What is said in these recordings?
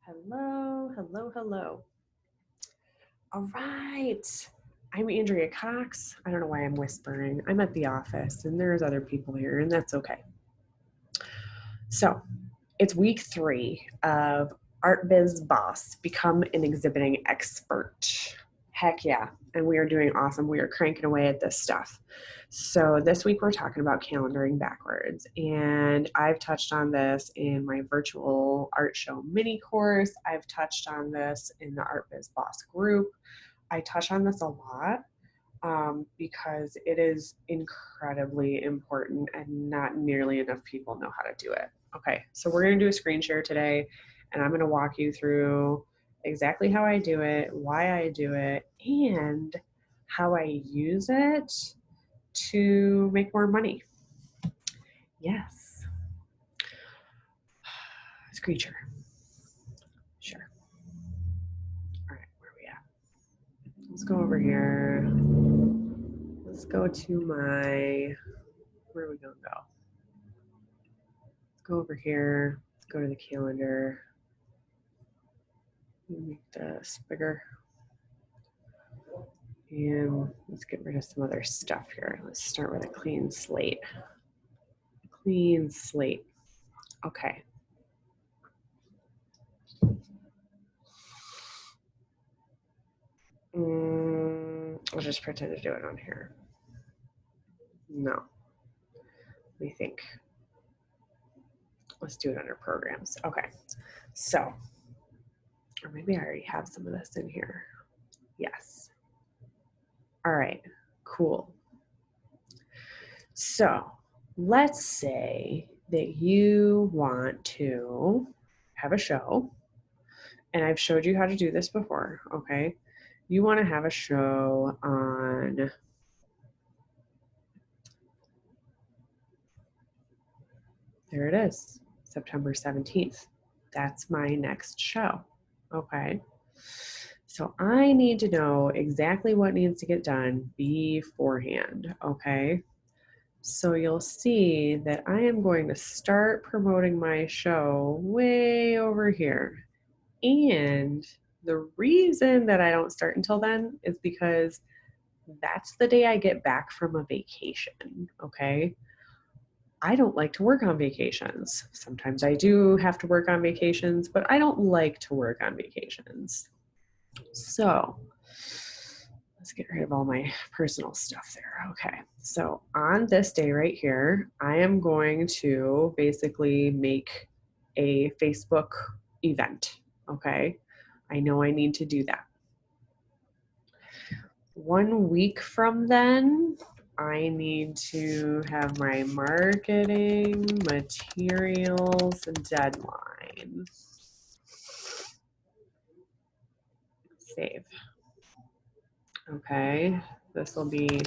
Hello, hello, hello. All right. I'm Andrea Cox. I don't know why I'm whispering. I'm at the office and there's other people here, and that's okay. So it's week 3 of Art Biz Boss Become an Exhibiting Expert. Heck yeah. And we are doing awesome. We are cranking away at this stuff. So this week we're talking about calendaring backwards. And I've touched on this in my virtual art show mini course. I've touched on this in the Art Biz Boss group. I touch on this a lot because it is incredibly important and not nearly enough people know how to do it. Okay, so we're going to do a screen share today, and I'm going to walk you through exactly how I do it, why I do it, and how I use it to make more money. Yes. Screen share. Sure. All right, where are we at? Let's go over here. Let's go to my, where are we going to go? Let's go over here. Let's go to the calendar. Make this bigger. And let's get rid of some other stuff here. Let's start with a clean slate. Clean slate. Okay. I'll just pretend to do it on here. No. Let me think. Let's do it under programs. Okay. So, or maybe I already have some of this in here. Yes. All right. Cool. So, let's say that you want to have a show, and I've showed you how to do this before, okay? You want to have a show on there it is, September 17th. That's my next show, okay? So I need to know exactly what needs to get done beforehand, okay? So you'll see that I am going to start promoting my show way over here. And the reason that I don't start until then is because that's the day I get back from a vacation, okay? I don't like to work on vacations. Sometimes I do have to work on vacations, but I don't like to work on vacations. So let's get rid of all my personal stuff there. Okay, so on this day right here, I am going to basically make a Facebook event, okay? I know I need to do that. 1 week from then, I need to have my marketing materials deadline. Save. Okay, this will be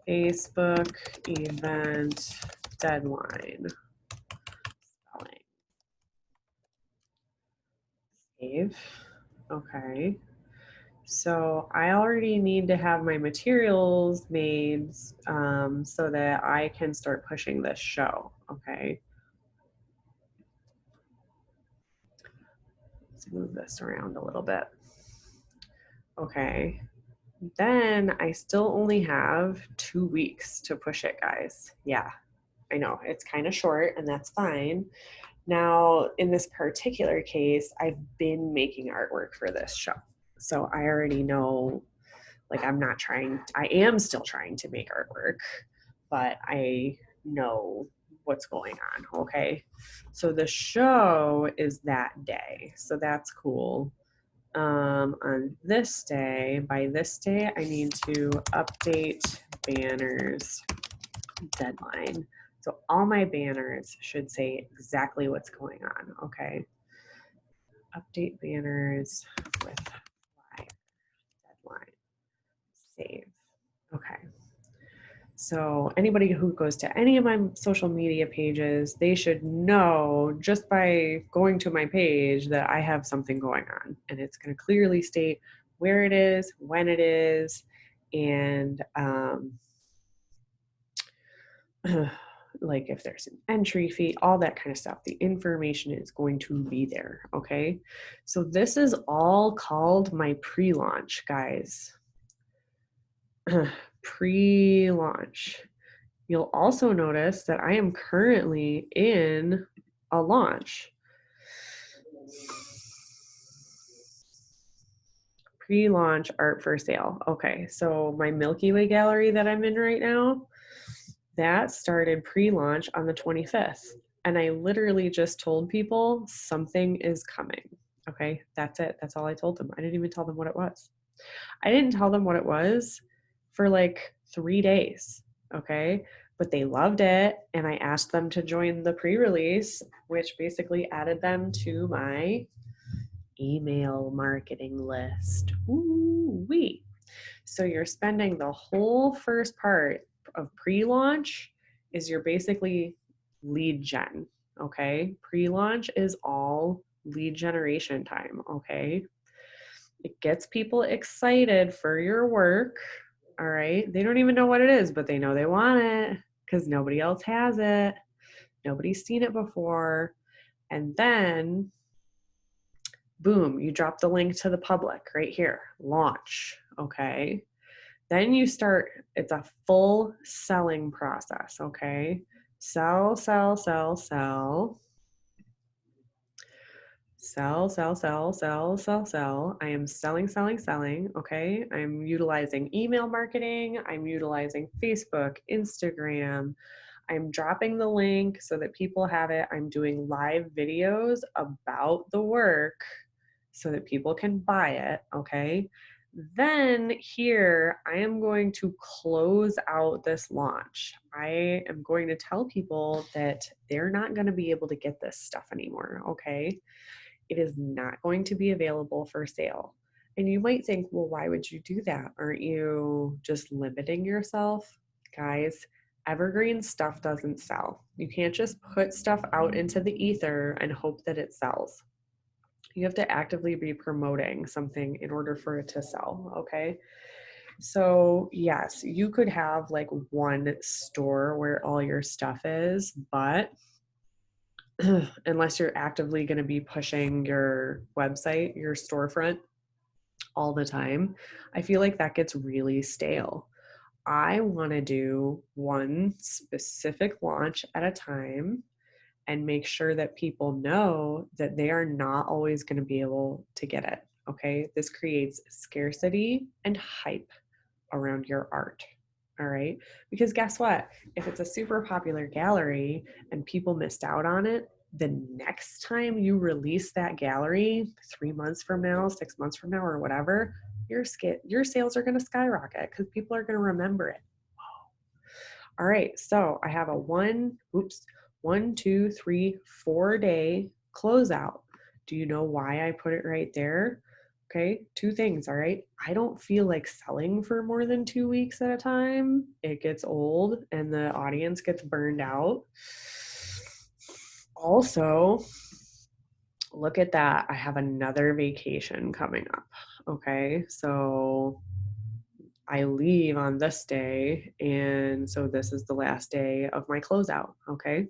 Facebook event deadline. Spelling. Save. Okay. So I already need to have my materials made so that I can start pushing this show, okay? Let's move this around a little bit. Okay, then I still only have 2 weeks to push it, guys. Yeah, I know, it's kind of short and that's fine. Now, in this particular case, I've been making artwork for this show. So I already know, like I am still trying to make artwork, but I know what's going on, okay? So the show is that day, so that's cool. On this day, by this day, I need to update banners deadline. So all my banners should say exactly what's going on, okay? Update banners with flyer deadline. Save. Okay. So anybody who goes to any of my social media pages, they should know just by going to my page that I have something going on, and it's going to clearly state where it is, when it is, and like if there's an entry fee, all that kind of stuff. The information is going to be there, okay? So this is all called my pre-launch, guys. Pre-launch. You'll also notice that I am currently in a launch. Pre-launch art for sale. Okay, so my Milky Way gallery that I'm in right now, that started pre-launch on the 25th. And I literally just told people something is coming. Okay, that's it. That's all I told them. I didn't even tell them what it was. I didn't tell them what it was for like 3 days. Okay, but they loved it. And I asked them to join the pre release, which basically added them to my email marketing list. Ooh-wee. So you're spending the whole first part of pre-launch is you're basically lead gen, okay? Pre-launch is all lead generation time, okay? It gets people excited for your work, all right? They don't even know what it is, but they know they want it because nobody else has it. Nobody's seen it before. And then boom, you drop the link to the public right here, launch, okay? Then you start, it's a full selling process, okay? Sell, sell, sell, sell. Sell, sell, sell, sell, sell, sell. I am selling, selling, selling, okay? I'm utilizing email marketing. I'm utilizing Facebook, Instagram. I'm dropping the link so that people have it. I'm doing live videos about the work so that people can buy it, okay? Then here, I am going to close out this launch. I am going to tell people that they're not going to be able to get this stuff anymore, okay? It is not going to be available for sale. And you might think, well, why would you do that? Aren't you just limiting yourself? Guys, evergreen stuff doesn't sell. You can't just put stuff out into the ether and hope that it sells. You have to actively be promoting something in order for it to sell, okay? So, yes, you could have like one store where all your stuff is, but unless you're actively going to be pushing your website, your storefront all the time, I feel like that gets really stale. I want to do one specific launch at a time and make sure that people know that they are not always going to be able to get it. Okay. This creates scarcity and hype around your art. All right. Because guess what? If it's a super popular gallery and people missed out on it, the next time you release that gallery 3 months from now, 6 months from now, or whatever, your sales are going to skyrocket because people are going to remember it. All right, so I have a 4-day closeout. Do you know why I put it right there? Okay, 2 things, all right? I don't feel like selling for more than 2 weeks at a time. It gets old and the audience gets burned out. Also, look at that. I have another vacation coming up. Okay, so I leave on this day, and so this is the last day of my closeout, okay?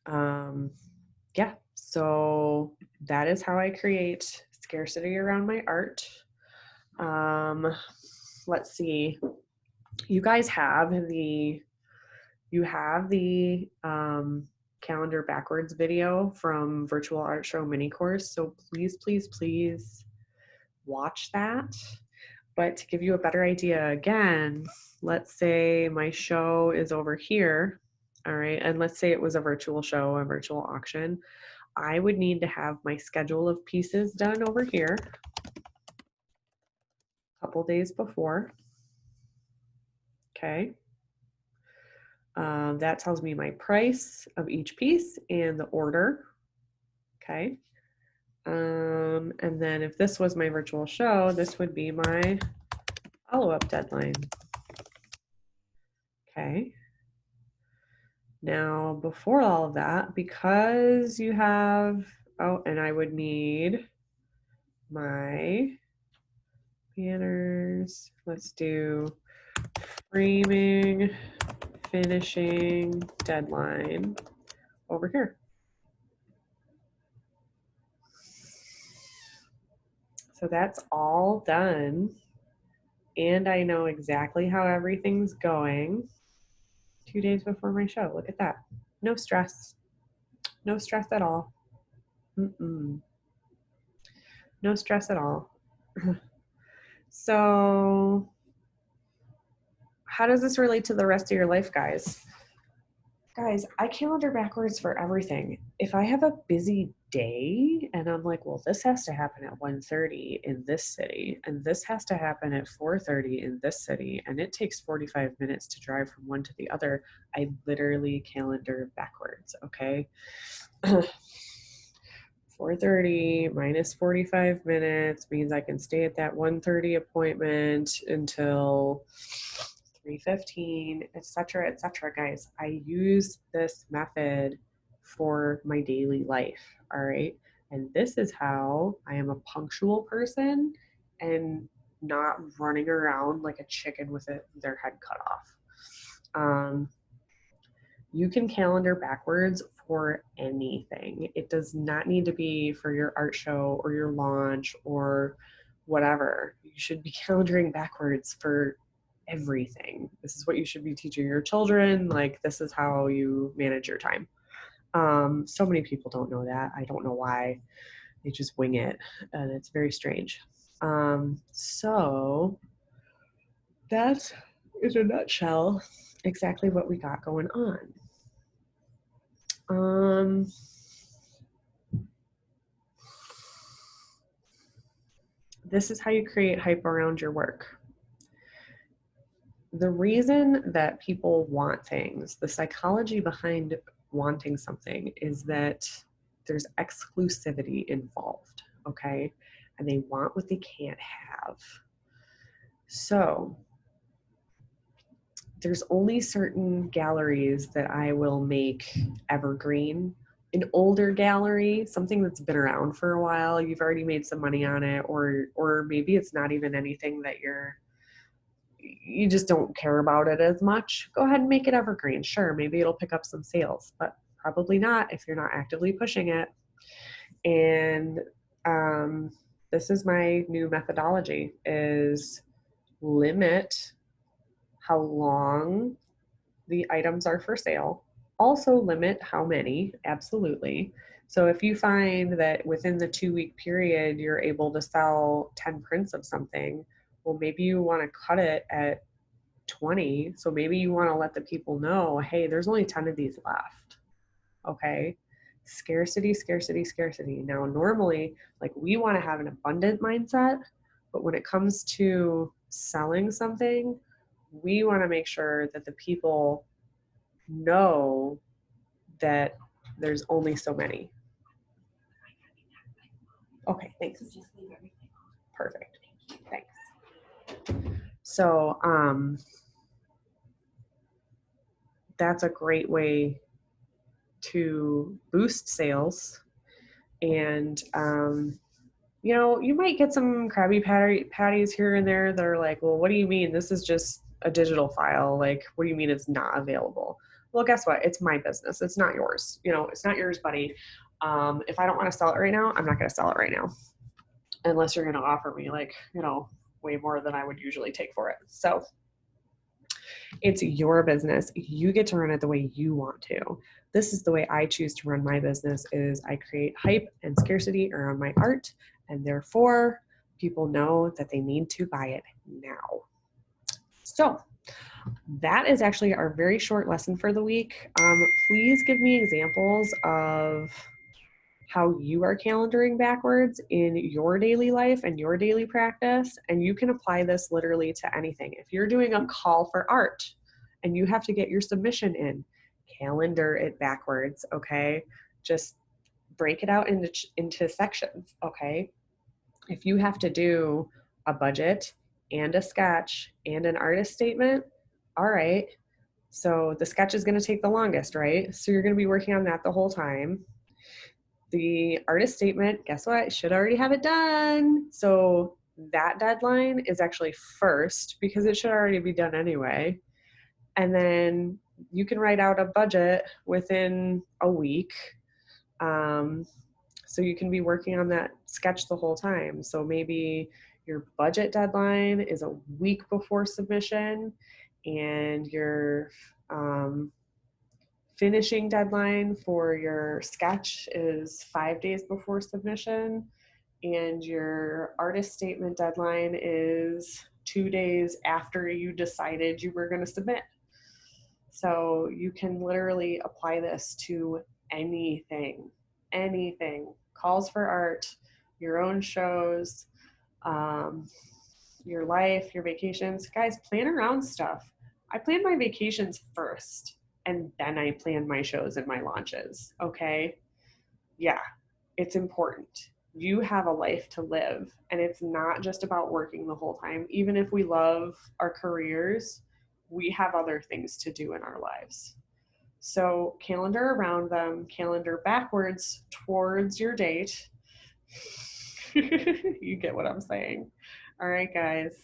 Yeah, so that is how I create scarcity around my art. Let's see. You guys have the calendar backwards video from Virtual Art Show mini course, so please, please, please watch that. But to give you a better idea again, let's say my show is over here, all right, and let's say it was a virtual show, a virtual auction. I would need to have my schedule of pieces done over here a couple days before, okay? That tells me my price of each piece and the order, okay? And then if this was my virtual show, this would be my follow-up deadline. Okay. Now, before all of that, because you have, oh, and I would need my banners. Let's do framing finishing deadline over here. So that's all done. And I know exactly how everything's going 2 days before my show. Look at that. No stress. No stress at all. No stress at all. So how does this relate to the rest of your life, guys? Guys, I calendar backwards for everything. If I have a busy day and I'm like, well, this has to happen at 1:30 in this city, and this has to happen at 4:30 in this city, and it takes 45 minutes to drive from one to the other, I literally calendar backwards, okay? 4:30 minus 45 minutes means I can stay at that 1:30 appointment until 3:15, etc., etc. Guys, I use this method for my daily life, all right? And this is how I am a punctual person and not running around like a chicken with their head cut off. You can calendar backwards for anything. It does not need to be for your art show or your launch or whatever. You should be calendaring backwards for everything. This is what you should be teaching your children. Like, this is how you manage your time. So many people don't know that. I don't know why. They just wing it, and it's very strange. So that's, in a nutshell, exactly what we got going on. This is how you create hype around your work. The reason that people want things, the psychology behind wanting something, is that there's exclusivity involved, okay? And they want what they can't have. So there's only certain galleries that I will make evergreen. An older gallery, something that's been around for a while, you've already made some money on it, or maybe it's not even anything that you just don't care about it as much, go ahead and make it evergreen. Sure, maybe it'll pick up some sales, but probably not if you're not actively pushing it. And this is my new methodology, is limit how long the items are for sale. Also limit how many, absolutely. So if you find that within the 2-week period, you're able to sell 10 prints of something, well, maybe you want to cut it at 20. So maybe you want to let the people know, hey, there's only 10 of these left. Okay. Scarcity, scarcity, scarcity. Now, normally, like, we want to have an abundant mindset, but when it comes to selling something, we want to make sure that the people know that there's only so many. Okay, thanks. Perfect. Thanks. So that's a great way to boost sales. And you know, you might get some Krabby Patties here and there that are like, well, what do you mean? This is just a digital file. Like, what do you mean it's not available? Well, guess what? It's my business. It's not yours. You know, it's not yours, buddy. If I don't want to sell it right now, I'm not going to sell it right now, unless you're going to offer me, like, you know, way more than I would usually take for it. So it's your business. You get to run it the way you want to. This is the way I choose to run my business, is I create hype and scarcity around my art, and therefore people know that they need to buy it now. So that is actually our very short lesson for the week. Please give me examples of how you are calendaring backwards in your daily life and your daily practice. And you can apply this literally to anything. If you're doing a call for art and you have to get your submission in, calendar it backwards, okay? Just break it out into sections, okay? If you have to do a budget and a sketch and an artist statement, all right. So the sketch is going to take the longest, right? So you're going to be working on that the whole time. The artist statement, guess what? Should already have it done. So that deadline is actually first, because it should already be done anyway. And then you can write out a budget within a week. Um, so you can be working on that sketch the whole time. So maybe your budget deadline is a week before submission, and your finishing deadline for your sketch is 5 days before submission, and your artist statement deadline is 2 days after you decided you were going to submit. So you can literally apply this to anything, anything. Calls for art, your own shows, um, your life, your vacations. Guys, plan around stuff. I plan my vacations first, and then I plan my shows and my launches. Okay. Yeah, it's important. You have a life to live, and it's not just about working the whole time. Even if we love our careers, we have other things to do in our lives. So, calendar around them, calendar backwards towards your date. You get what I'm saying. All right, guys.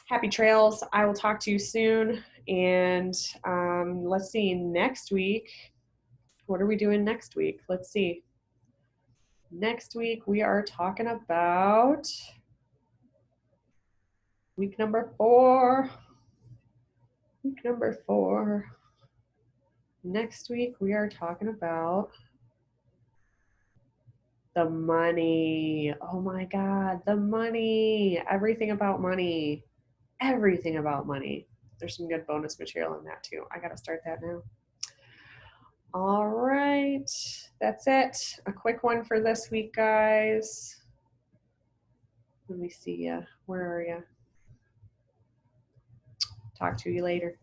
Happy trails. I will talk to you soon. And let's see, next week, what are we doing next week? Let's see. Next week, we are talking about week number 4. Week number 4. Next week, we are talking about the money. Oh my God, the money. Everything about money. Everything about money. There's some good bonus material in that too. I got to start that now. All right, that's it. A quick one for this week, guys. Let me see ya. Where are you? Talk to you later.